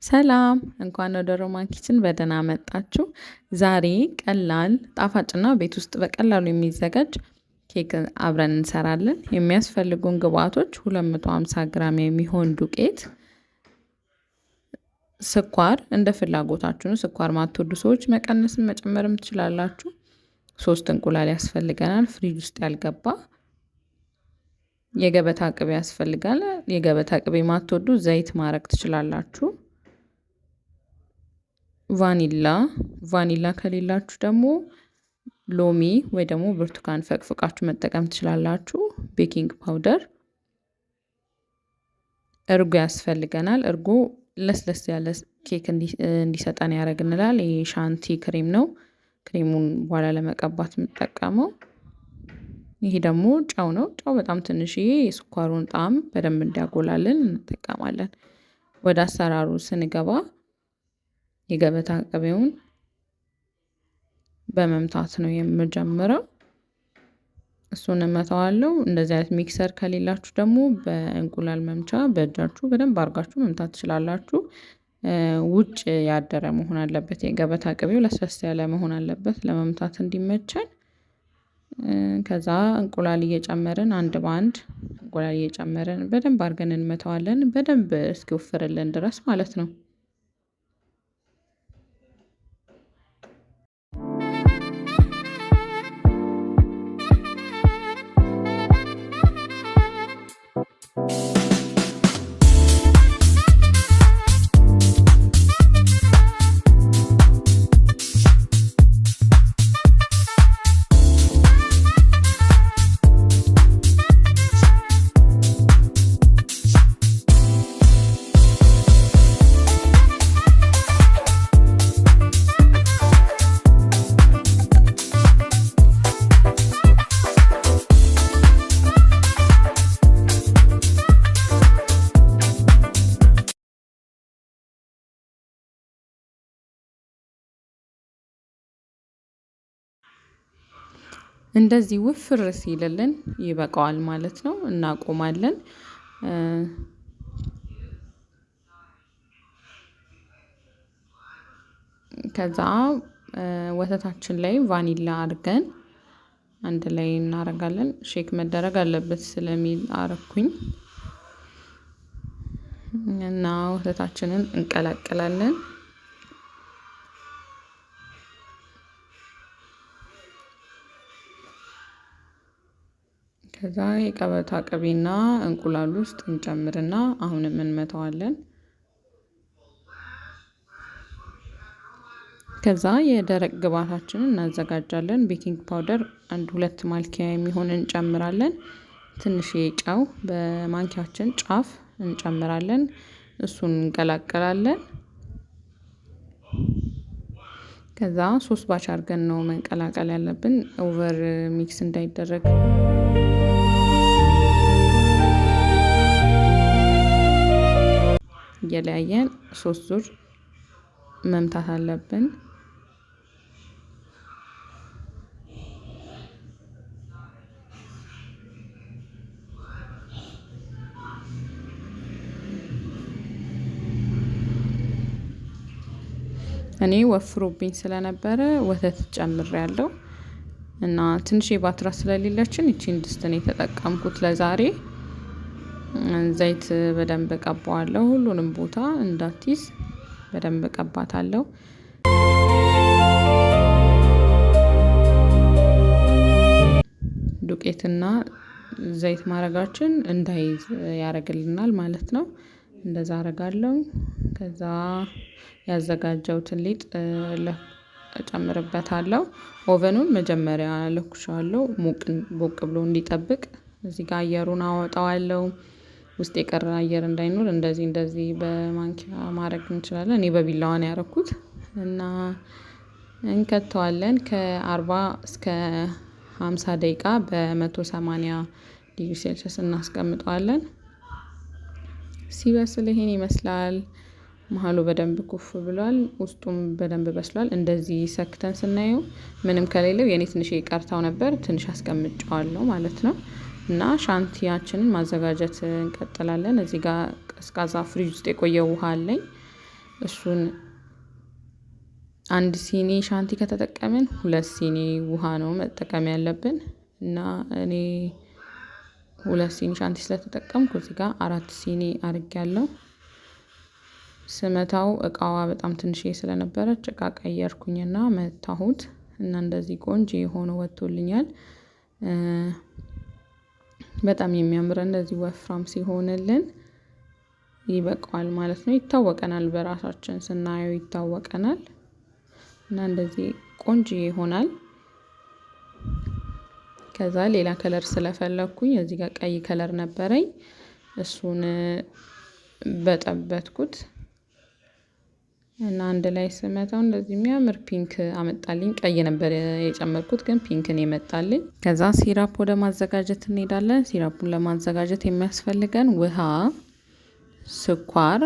ሰላም እንኳን ወደ ሮማን ኪችን በደህና መጣችሁ። ዛሬ ቀላል ጣፋጭና ቤት ውስጥ በቀላሉ የሚዘጋጅ ኬክ አብረን እንሰራለን። የሚያስፈልጉን ግብአቶች 250 ግራም የሚሆን ዱቄት፣ ስኳር እንደ ፍላጎታችሁ ነው። ስኳር ማትወዱ ሰዎች መቀነስም መጨመርም ትችላላችሁ። 3 እንቁላል ያስፈልገናል፣ ፍሪጅ ውስጥ ያልገባ። የገበታ ቅቤ ያስፈልጋል። የገበታ ቅቤ ማትወዱ ዘይት ማድረግ ትችላላችሁ። ቫኒላ ከሌላችሁ ደግሞ ሎሚ ወይ ደግሞ ብርቱካን ፈቅፍቃችሁ መጠቀም ትችላላችሁ። ቤኪንግ ፓውደር፣ እርጎ ያስፈልገናል። እርጎ ለስለስ ያለ ኬክ እንዲሰጠን ያደርግልናል። ይሄ ሻንቲ ክሬም ነው። ክሬሙን በኋላ ለመቀባት የምጠቀመው። ይሄ ደግሞ ጨው ነው። ጨው በጣም ትንሽዬ የስኳሩን ጣዕም በደንብ እንዲያጎላልን እንጠቀማለን። ወደ አሰራሩ ስንገባ የገበታ ቅቤውን በመምታት ነው የምጀምረው። እሱን እመታዋለሁ። እንደዚህ አይነት ሚክሰር ከሌላችሁ ደግሞ በእንቁላል መምቻ በእጃችሁ በደንብ አድርጋችሁ መምታት ትችላላችሁ። ውጭ ያደረ መሆን አለበት። የገበታ ቅቤው ለስለስ ያለ መሆን አለበት ለመምታት እንዲመቸን። ከዛ እንቁላል እየጨመርን አንድ በአንድ እንቁላል እየጨመርን በደንብ አድርገን እንመታዋለን። በደንብ እስኪወፍርልን ድረስ ማለት ነው። እንደዚህ ውፍር ሲልልን ይበቃዋል ማለት ነው። እናቆማለን። ከዛ ወተታችን ላይ ቫኒላ አድርገን አንድ ላይ እናደርጋለን። ሼክ መደረግ አለበት ስለሚል አረኩኝ እና ወተታችንን እንቀላቅላለን። ከዛ የገበታ ቅቤና እንቁላል ውስጥ እንጨምርና አሁንም እንመታዋለን። ከዛ የደረቅ ግብአታችንን እናዘጋጃለን። ቤኪንግ ፓውደር 2 ማንኪያ የሚሆን እንጨምራለን። ትንሽ ጨው በማንኪያችን ጫፍ እንጨምራለን። እሱን እንቀላቅላለን። ከዛ 3 ባች አድርገን ነው መንቀላቀል ያለብን ኦቨር ሚክስ እንዳይደረግ። እየለያየን 3 ዙር መምታት አለብን። እኔ ወፍሮብኝ ስለነበረ ወተት ጨምሬያለሁ እና ትንሽ ባትራ ስለሌለችን ይቺን ድስት ነው የተጠቀምኩት ለዛሬ። ዘይት በደንብ እቀባዋለሁ። ሁሉንም ቦታ እንዳትይዝ በደንብ እቀባታለሁ። ዱቄትና ዘይት ማድረጋችን እንዳይዝ ያደርግልናል ማለት ነው። እንደዛ አደርጋለሁ። ከዛ ያዘጋጀሁትን ሊጥ እጨምርበታለሁ። ኦቨኑን መጀመሪያ ለኩሻለሁ ሞቅ ብሎ እንዲጠብቅ። እዚህ ጋር አየሩን አወጣዋለሁ። ውስጥ የቀረ አየር እንዳይኖር እንደዚህ በማንኪያ ማድረግ እንችላለን። እኔ በቢላዋ ነው ያደረኩት እና እንከተዋለን ከ40 እስከ 50 ደቂቃ በ180 ዲግሪ ሴልሺየስ እናስቀምጠዋለን። ሲበስል ይሄን ይመስላል። መሃሉ በደንብ ኩፍ ብሏል፣ ውስጡም በደንብ በስሏል። እንደዚህ ሰክተን ስናየው ምንም ከሌለው የኔ ትንሽ ቀርታው ነበር፣ ትንሽ አስቀምጬዋለሁ ማለት ነው። እና ሻንቲያችንን ማዘጋጀት እንቀጥላለን። እዚህ ጋር ቀዝቃዛ ፍሪጅ ውስጥ የቆየ ውሃ አለኝ። እሱን አንድ ሲኒ ሻንቲ ከተጠቀምን 2 ሲኒ ውሃ ነው መጠቀም ያለብን እና እኔ 2 ሲኒ ሻንቲ ስለተጠቀምኩ እዚህ ጋር 4 ሲኒ አድርጌያለሁ። ስመታው እቃዋ በጣም ትንሽዬ ስለነበረች እቃ ቀየርኩኝና መታሁት እና እንደዚህ ቆንጆ ሆኖ ወጥቶልኛል። በጣም የሚያምር እንደዚህ ወፍራም ሲሆንልን ይበቃዋል ማለት ነው። ይታወቀናል፣ በራሳችን ስናየው ይታወቀናል እና እንደዚህ ቆንጆ ይሆናል። ከዛ ሌላ ከለር ስለፈለኩኝ እዚህ ጋር ቀይ ከለር ነበረኝ፣ እሱን በጠበጥኩት እና አንድ ላይ ስመታው እንደዚህ የሚያምር ፒንክ አመጣልኝ። ቀይ ነበር የጨመርኩት ግን ፒንክን የመጣልኝ። ከዛ ሲራፕ ወደ ማዘጋጀት እንሄዳለን። ሲራፑን ለማዘጋጀት የሚያስፈልገን ውሃ፣ ስኳር፣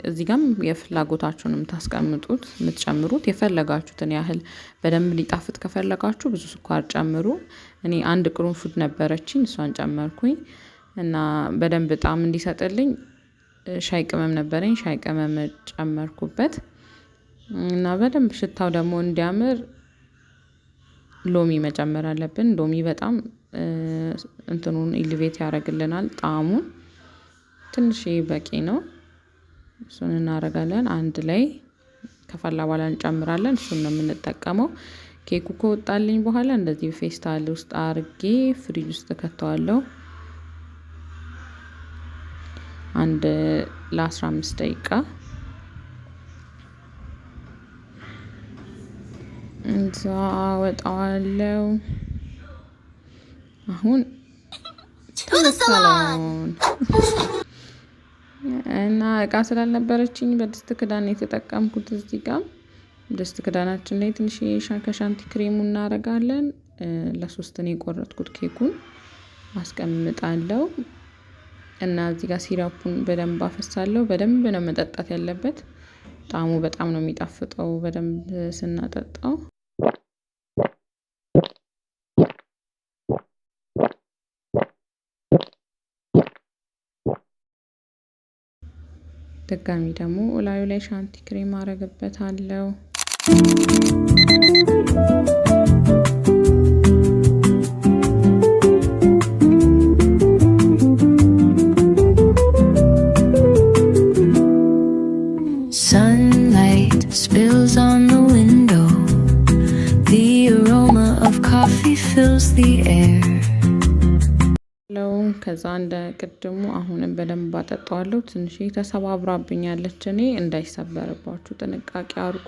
እዚህ ጋርም የፍላጎታችሁን የምታስቀምጡት የምትጨምሩት የፈለጋችሁትን ያህል። በደንብ ሊጣፍጥ ከፈለጋችሁ ብዙ ስኳር ጨምሩ። እኔ 1 ቅርንፉድ ነበረችኝ እሷን ጨመርኩኝ እና በደንብ ጣዕም እንዲሰጥልኝ ሻይ ቅመም ነበረኝ፣ ሻይ ቅመም ጨመርኩበት እና በደንብ ሽታው ደግሞ እንዲያምር ሎሚ መጨመር አለብን። ሎሚ በጣም እንትኑን ኢሊቬት ያደርግልናል ጣዕሙን። ትንሽዬ በቂ ነው። እሱን እናደርጋለን አንድ ላይ ከፈላ በኋላ እንጨምራለን። እሱን ነው የምንጠቀመው። ኬኩ ከወጣልኝ በኋላ እንደዚህ ፌስታል ውስጥ አድርጌ ፍሪጅ ውስጥ ከተዋለሁ ለ15 ደቂቃ። እዛ አወጣዋለሁ። አሁን ተመሳሳለውን እና እቃ ስላልነበረችኝ በድስት ክዳን የተጠቀምኩት። እዚህ ጋር ድስት ክዳናችን ላይ ትንሽ ከሻንቲ ክሬሙ እናደርጋለን። ለ3 ነው የቆረጥኩት ኬኩን አስቀምጣለሁ እና እዚህ ጋር ሲራፑን በደንብ አፈሳለሁ። በደንብ ነው መጠጣት ያለበት። ጣዕሙ በጣም ነው የሚጣፍጠው በደንብ ስናጠጣው። ድጋሚ ደግሞ እላዩ ላይ ሻንቲ ክሬም አደርግበታለሁ። Sunlight spills on the window. The aroma of coffee fills the air. ከዛ እንደ ቅድሙ አሁንም በደንብ አጠጣዋለሁ። ትንሽ ተሰባብራብኛለች፣ እኔ እንዳይሰበርባችሁ ጥንቃቄ አድርጉ።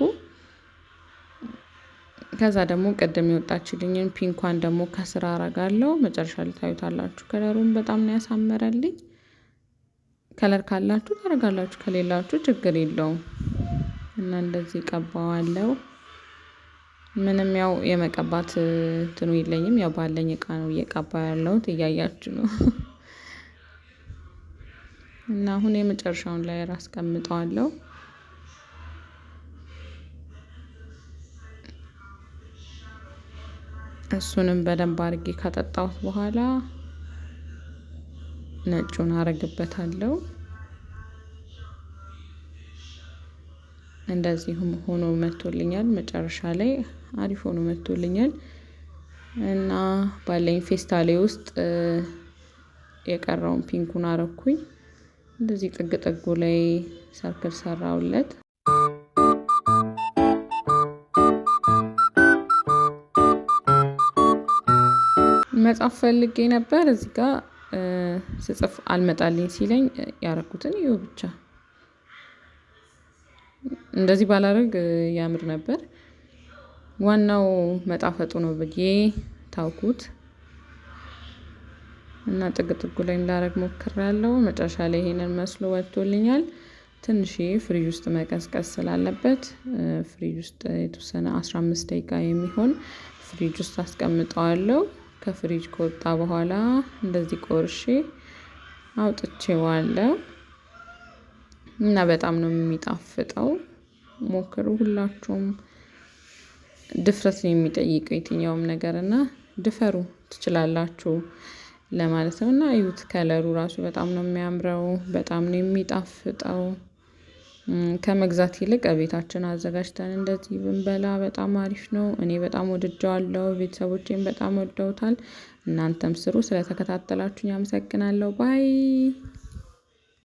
ከዛ ደግሞ ቅድም የወጣችልኝን ፒንኳን ደግሞ ከስራ አረጋለሁ። መጨረሻ ላይ ታዩታላችሁ። ከለሩን በጣም ነው ያሳመረልኝ። ከለር ካላችሁ ታረጋላችሁ፣ ከሌላችሁ ችግር የለውም እና እንደዚህ ቀባዋለሁ። ምንም ያው የመቀባት እንትኑ የለኝም። ያው ባለኝ እቃ ነው እየቀባ ያለሁት፣ እያያችሁ ነው እና አሁን የመጨረሻውን ላይ አስቀምጠዋለሁ። እሱንም በደንብ አድርጌ ካጠጣሁት በኋላ ነጩን አረግበታለሁ። እንደዚሁም ሆኖ መጥቶልኛል። መጨረሻ ላይ አሪፍ ሆኖ መጥቶልኛል እና ባለኝ ፌስታሌ ውስጥ የቀረውን ፒንኩን አረኩኝ። እንደዚህ ጥግ ጥጉ ላይ ሰርክል ሰራውለት። መጻፍ ፈልጌ ነበር እዚህ ጋር ስጽፍ አልመጣልኝ ሲለኝ ያረኩትን ይኸው ብቻ። እንደዚህ ባላረግ ያምር ነበር። ዋናው መጣፈጡ ነው ብዬ ታውኩት እና ጥግ ጥጉ ላይ እንዳረግ ሞክሬያለሁ። መጨረሻ ላይ ይሄንን መስሎ ወጥቶልኛል። ትንሽ ፍሪጅ ውስጥ መቀዝቀዝ ስላለበት ፍሪጅ ውስጥ የተወሰነ 15 ደቂቃ የሚሆን ፍሪጅ ውስጥ አስቀምጠዋለሁ። ከፍሪጅ ከወጣ በኋላ እንደዚህ ቆርሼ አውጥቼዋለሁ እና በጣም ነው የሚጣፍጠው። ሞክሩ ሁላችሁም። ድፍረት ነው የሚጠይቀው የትኛውም ነገር እና ድፈሩ ትችላላችሁ ለማለት ነው። እና እዩት፣ ከለሩ ራሱ በጣም ነው የሚያምረው፣ በጣም ነው የሚጣፍጠው ከመግዛት ይልቅ ቤታችን አዘጋጅተን እንደዚህ ብንበላ በጣም አሪፍ ነው። እኔ በጣም ወድጄዋለሁ ቤተሰቦቼም በጣም ወደውታል። እናንተም ስሩ። ስለተከታተላችሁኝ አመሰግናለሁ ባይ